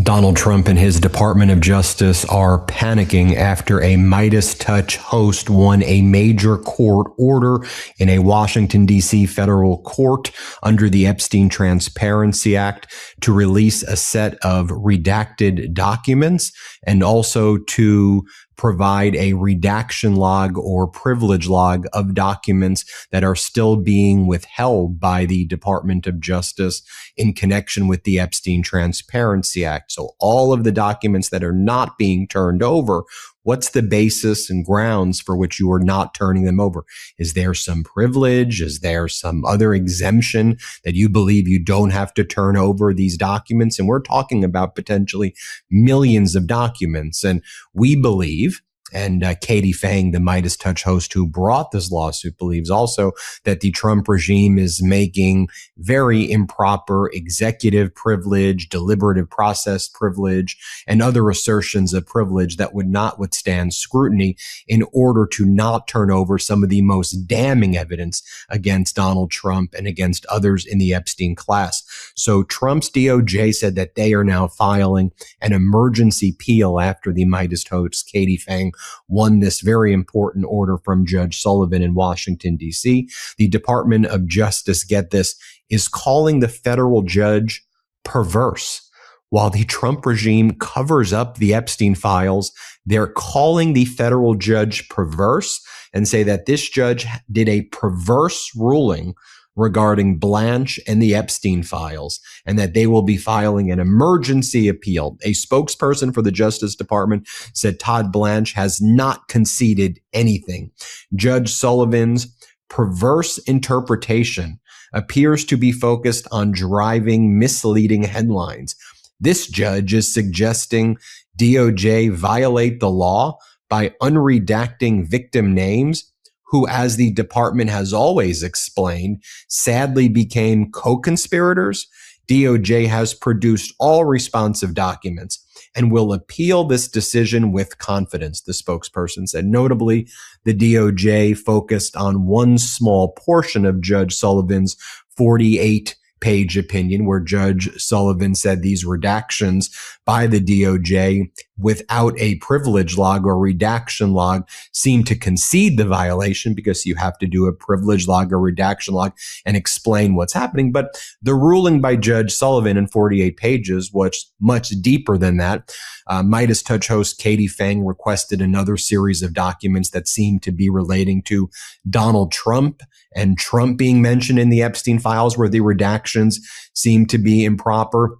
Donald Trump and his Department of Justice are panicking after a MeidasTouch host won a major court order in a Washington, D.C. federal court under the Epstein Transparency Act to release a set of redacted documents and also to provide a redaction log or privilege log of documents that are still being withheld by the Department of Justice in connection with the Epstein Transparency Act. So all of the documents that are not being turned over, what's the basis and grounds for which you are not turning them over? Is there some privilege? Is there some other exemption that you believe you don't have to turn over these documents? And we're talking about potentially millions of documents. And we believe, and Katie Phang, the MeidasTouch host who brought this lawsuit, believes also that the Trump regime is making very improper executive privilege, deliberative process privilege, and other assertions of privilege that would not withstand scrutiny in order to not turn over some of the most damning evidence against Donald Trump and against others in the Epstein class. So Trump's DOJ said that they are now filing an emergency appeal after the Meidas host, Katie Phang, won this very important order from Judge Sullivan in Washington, D.C. The Department of Justice, get this, is calling the federal judge perverse. While the Trump regime covers up the Epstein files, they're calling the federal judge perverse and say that this judge did a perverse ruling regarding Blanche and the Epstein files, and that they will be filing an emergency appeal. A spokesperson for the Justice Department said Todd Blanche has not conceded anything. Judge Sullivan's perverse interpretation appears to be focused on driving misleading headlines. This judge is suggesting DOJ violate the law by unredacting victim names who, as the department has always explained, sadly became co-conspirators. DOJ has produced all responsive documents and will appeal this decision with confidence, the spokesperson said. Notably, the DOJ focused on one small portion of Judge Sullivan's 48-page opinion, where Judge Sullivan said these redactions by the DOJ without a privilege log or redaction log seem to concede the violation, because you have to do a privilege log or redaction log and explain what's happening. But the ruling by Judge Sullivan in 48 pages was much deeper than that. MeidasTouch host Katie Phang requested another series of documents that seemed to be relating to Donald Trump and Trump being mentioned in the Epstein files, where the redactions seem to be improper.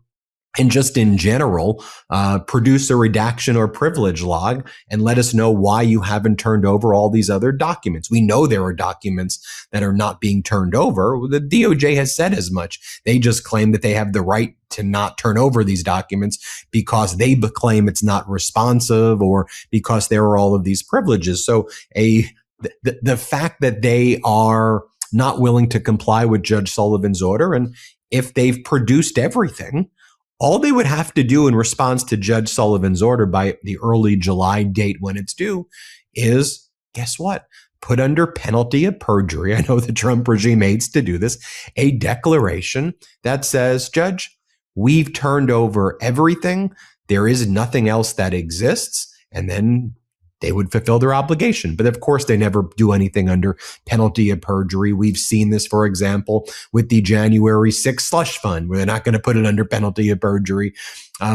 And just in general, produce a redaction or privilege log and let us know why you haven't turned over all these other documents. We know there are documents that are not being turned over. The DOJ has said as much. They just claim that they have the right to not turn over these documents because they claim it's not responsive or because there are all of these privileges. So the fact that they are not willing to comply with Judge Sullivan's order, and if they've produced everything, all they would have to do in response to Judge Sullivan's order by the early July date when it's due is, guess what? Put under penalty of perjury. I know the Trump regime hates to do this, a declaration that says, Judge, we've turned over everything. There is nothing else that exists. And then they would fulfill their obligation. But of course, they never do anything under penalty of perjury. We've seen this, for example, with the January 6th slush fund, where they're not going to put it under penalty of perjury.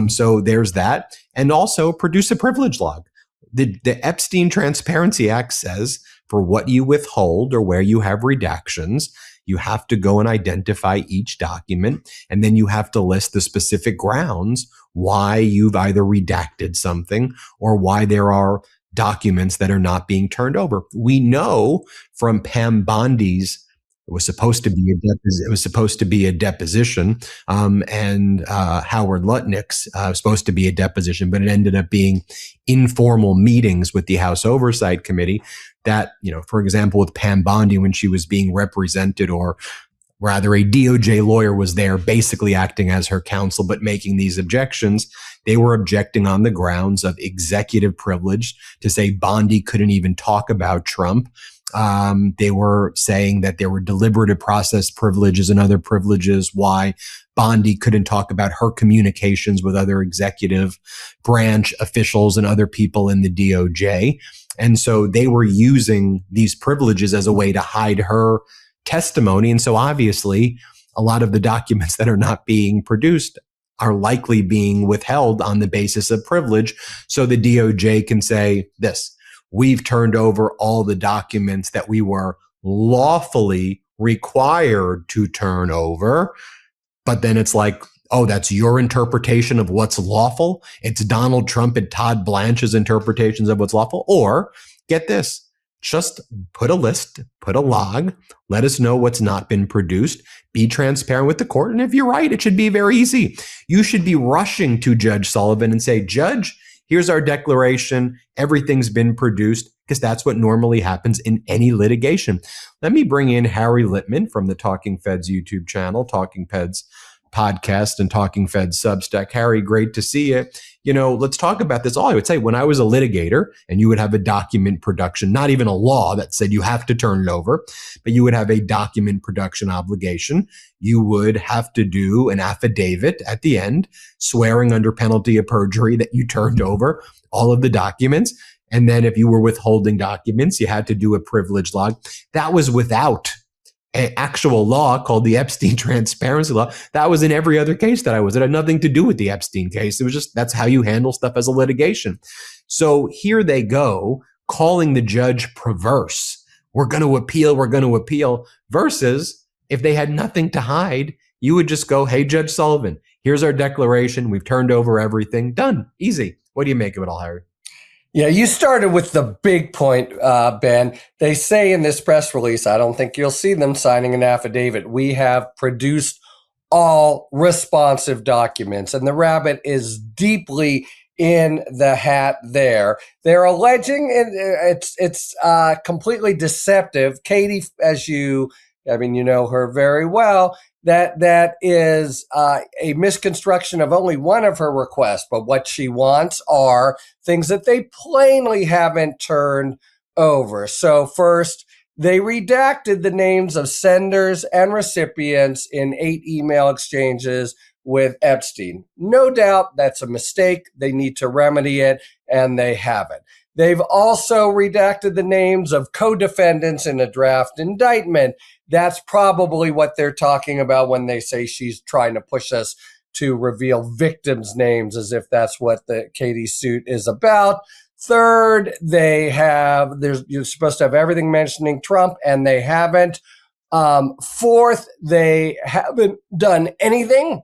So there's that. And also produce a privilege log. The Epstein Transparency Act says for what you withhold or where you have redactions, you have to go and identify each document, and then you have to list the specific grounds why you've either redacted something or why there are documents that are not being turned over. We know from Pam Bondi's, it was supposed to be a deposition, and Howard Lutnick's was supposed to be a deposition, but it ended up being informal meetings with the House Oversight Committee. That, for example, with Pam Bondi, when she was being represented, or rather a DOJ lawyer was there basically acting as her counsel, but making these objections. They were objecting on the grounds of executive privilege, to say Bondi couldn't even talk about Trump. They were saying that there were deliberative process privileges and other privileges why Bondi couldn't talk about her communications with other executive branch officials and other people in the DOJ. And so they were using these privileges as a way to hide her testimony. And so obviously, a lot of the documents that are not being produced are likely being withheld on the basis of privilege. So the DOJ can say this: we've turned over all the documents that we were lawfully required to turn over. But then it's like, oh, that's your interpretation of what's lawful. It's Donald Trump and Todd Blanche's interpretations of what's lawful. Or get this, just put a list, put a log, let us know what's not been produced, be transparent with the court. And if you're right, it should be very easy. You should be rushing to Judge Sullivan and say, Judge, here's our declaration. Everything's been produced, because that's what normally happens in any litigation. Let me bring in Harry Litman from the Talking Feds YouTube channel, Talking Feds podcast, and Talking Feds Substack. Harry, great to see you. Let's talk about this. All I would say, when I was a litigator and you would have a document production, not even a law that said you have to turn it over, but you would have a document production obligation. You would have to do an affidavit at the end, swearing under penalty of perjury that you turned over all of the documents. And then if you were withholding documents, you had to do a privilege log. That was without an actual law called the Epstein Transparency Law. That was in every other case that I was. It had nothing to do with the Epstein case. It was just, that's how you handle stuff as a litigation. So here they go, calling the judge perverse. We're going to appeal, versus if they had nothing to hide, you would just go, hey, Judge Sullivan, here's our declaration. We've turned over everything. Done. Easy. What do you make of it all, Harry? Yeah, you started with the big point, Ben. They say in this press release, I don't think you'll see them signing an affidavit, we have produced all responsive documents. And the rabbit is deeply in the hat there. They're alleging it's completely deceptive. Katie, you know her very well, that is a misconstruction of only one of her requests. But what she wants are things that they plainly haven't turned over. So first, they redacted the names of senders and recipients in 8 email exchanges with Epstein. No doubt that's a mistake. They need to remedy it, and they haven't. They've also redacted the names of co-defendants in a draft indictment. That's probably what they're talking about when they say she's trying to push us to reveal victims' names, as if that's what the Katie suit is about. Third, you're supposed to have everything mentioning Trump, and they haven't. Fourth, they haven't done anything.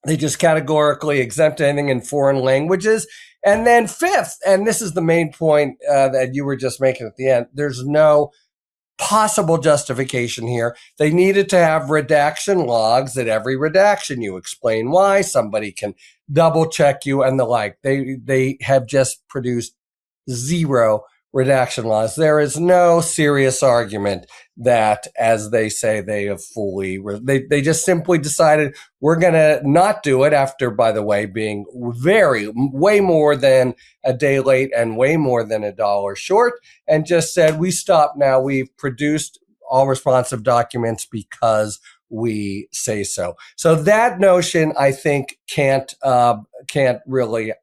They just categorically exempt anything in foreign languages. And then fifth, and this is the main point that you were just making at the end, there's no possible justification here. They needed to have redaction logs. At every redaction, you explain why, somebody can double check you and the like. They have just produced 0 redaction laws. There is no serious argument that, as they say, they have they just simply decided we're going to not do it after, by the way, being way more than a day late and way more than $1 short, and just said, we stop now. We've produced all responsive documents because we say so. So that notion, I think, can't really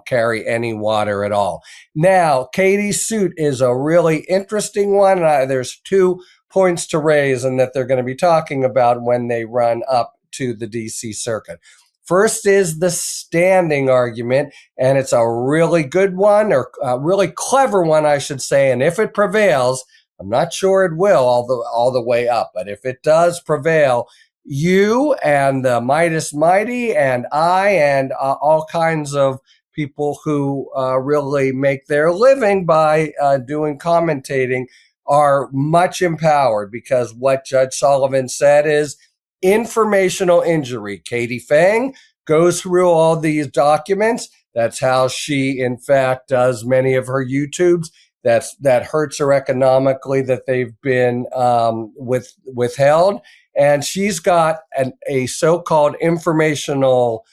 carry any water at all. Now, Katie's suit is a really interesting one. There's 2 points to raise, and that they're going to be talking about when they run up to the DC Circuit. First is the standing argument, and it's a really good one, or a really clever one, I should say. And if it prevails, I'm not sure it will all the way up, but if it does prevail, you and the Meidas Mighty and I and all kinds of people who really make their living by doing commentating are much empowered, because what Judge Sullivan said is informational injury. Katie Phang goes through all these documents. That's how she, in fact, does many of her YouTubes. That hurts her economically, that they've been withheld. And she's got a so-called informational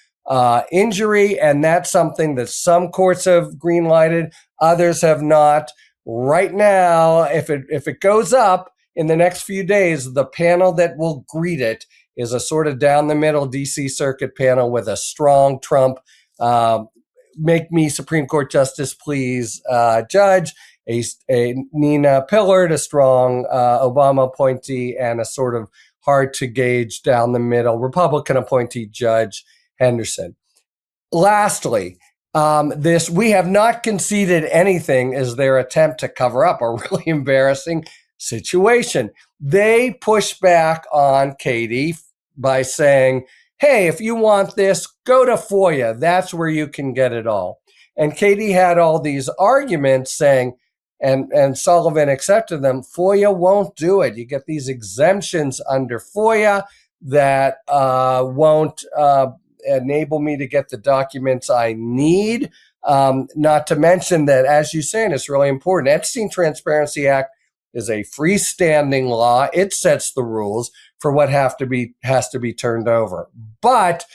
injury, and that's something that some courts have green-lighted, others have not. Right now, if it goes up in the next few days, the panel that will greet it is a sort of down the middle DC Circuit panel with a strong Trump, make me Supreme Court Justice, please, judge, a Nina Pillard, a strong Obama appointee, and a sort of hard to gauge down the middle Republican appointee, Judge Henderson. Lastly, we have not conceded anything is their attempt to cover up a really embarrassing situation. They push back on Katie by saying, hey, if you want this, go to FOIA. That's where you can get it all. And Katie had all these arguments saying, and Sullivan accepted them, FOIA won't do it. You get these exemptions under FOIA that won't enable me to get the documents I need. Not to mention that, as you say, and it's really important, Epstein Transparency Act is a freestanding law. It sets the rules for what has to be turned over. But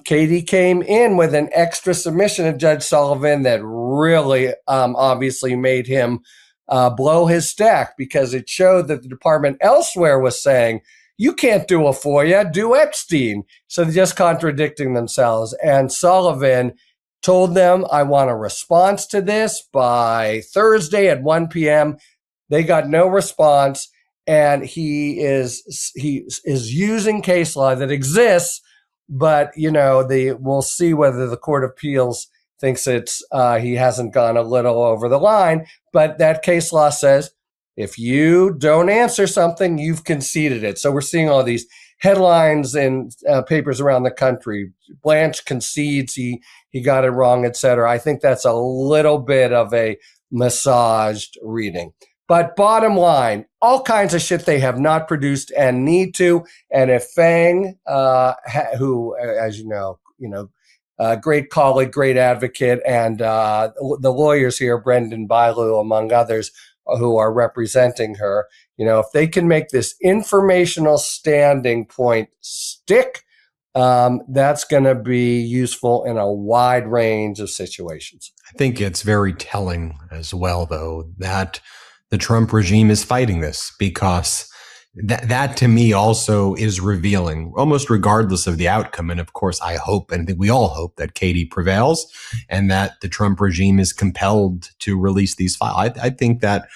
Katie came in with an extra submission of Judge Sullivan that really obviously made him blow his stack, because it showed that the department elsewhere was saying, you can't do a FOIA, do Epstein. So they're just contradicting themselves. And Sullivan told them, I want a response to this by Thursday at 1 p.m. They got no response. And he is using case law that exists, but we'll see whether the Court of Appeals thinks he hasn't gone a little over the line. But that case law says, if you don't answer something, you've conceded it. So we're seeing all these headlines in papers around the country. Blanche concedes he got it wrong, et cetera. I think that's a little bit of a massaged reading. But bottom line, all kinds of shit they have not produced and need to. And if Phang, who, as you know, great colleague, great advocate, and the lawyers here, Brendan Bailu, among others, who are representing her, if they can make this informational standing point stick, that's going to be useful in a wide range of situations. I think it's very telling as well, though, that the Trump regime is fighting this, because that to me also is revealing, almost regardless of the outcome. And of course, I hope, and I think we all hope, that Katie prevails and that the Trump regime is compelled to release these files. I think that,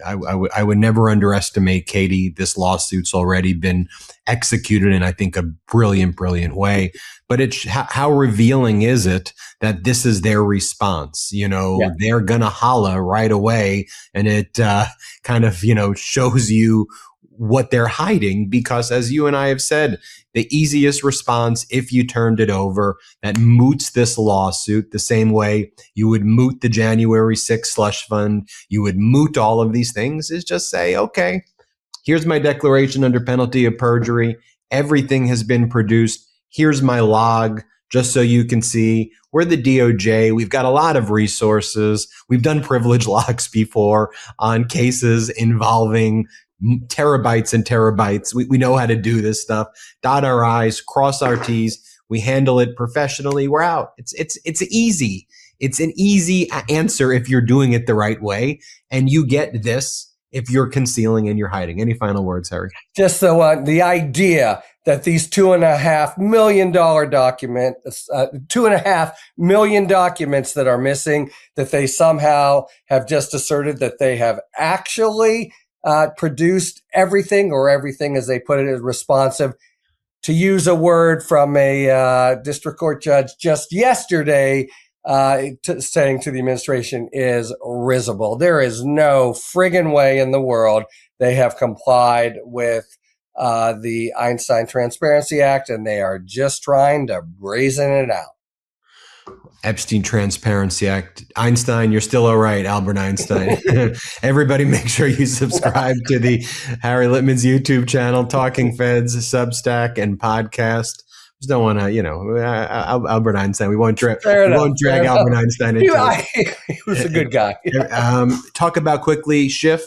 I would never underestimate Katie. This lawsuit's already been executed in, I think, a brilliant, brilliant way. But how revealing is it that this is their response? They're going to holla right away. And it kind of, shows you what they're hiding, because as you and I have said, the easiest response, if you turned it over, that moots this lawsuit the same way you would moot the January 6th slush fund, you would moot all of these things, is just say, okay, here's my declaration under penalty of perjury. Everything has been produced. Here's my log, just so you can see. We're the DOJ. We've got a lot of resources. We've done privilege logs before on cases involving terabytes and terabytes. We know how to do this stuff. Dot our I's, cross our T's. We handle it professionally. We're out. It's easy. It's an easy answer if you're doing it the right way, and you get this if you're concealing and you're hiding. Any final words, Harry? Just the idea that these $2.5 million documents, $2.5 million documents that are missing, that they somehow have just asserted that they have actually produced everything, or everything, as they put it, is responsive. To use a word from a district court judge just yesterday, saying to the administration, is risible. There is no friggin' way in the world they have complied with the Epstein Transparency Act, and they are just trying to brazen it out. Epstein Transparency Act. Einstein, you're still all right, Albert Einstein. Everybody make sure you subscribe to the Harry Litman's YouTube channel, Talking Feds, Substack, and podcast. Just don't want to, Albert Einstein. We won't drag Albert Einstein into it. He was a good guy. Talk about quickly Schiff,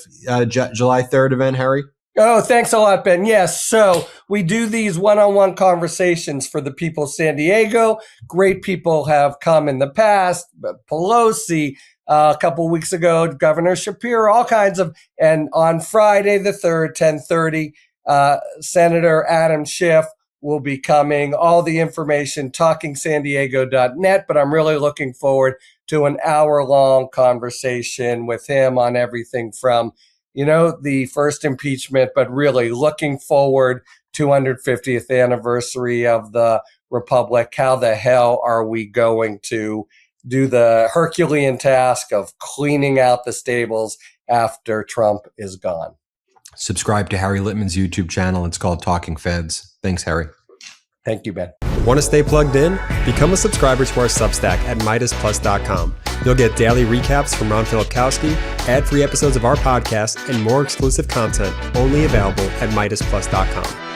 July 3rd event, Harry. Oh, thanks a lot, Ben. Yes. So we do these one-on-one conversations for the people of San Diego. Great people have come in the past. Pelosi, a couple of weeks ago, Governor Shapiro, all kinds of. And on Friday the 3rd, 10:30, Senator Adam Schiff will be coming. All the information, talkingsandiego.net, but I'm really looking forward to an hour-long conversation with him on everything from, the first impeachment, but really looking forward 250th anniversary of the Republic. How the hell are we going to do the Herculean task of cleaning out the stables after Trump is gone? Subscribe to Harry Litman's YouTube channel. It's called Talking Feds. Thanks, Harry. Thank you, Ben. Want to stay plugged in? Become a subscriber to our Substack at MeidasPlus.com. You'll get daily recaps from Ron Filipkowski, ad-free episodes of our podcast, and more exclusive content only available at MeidasPlus.com.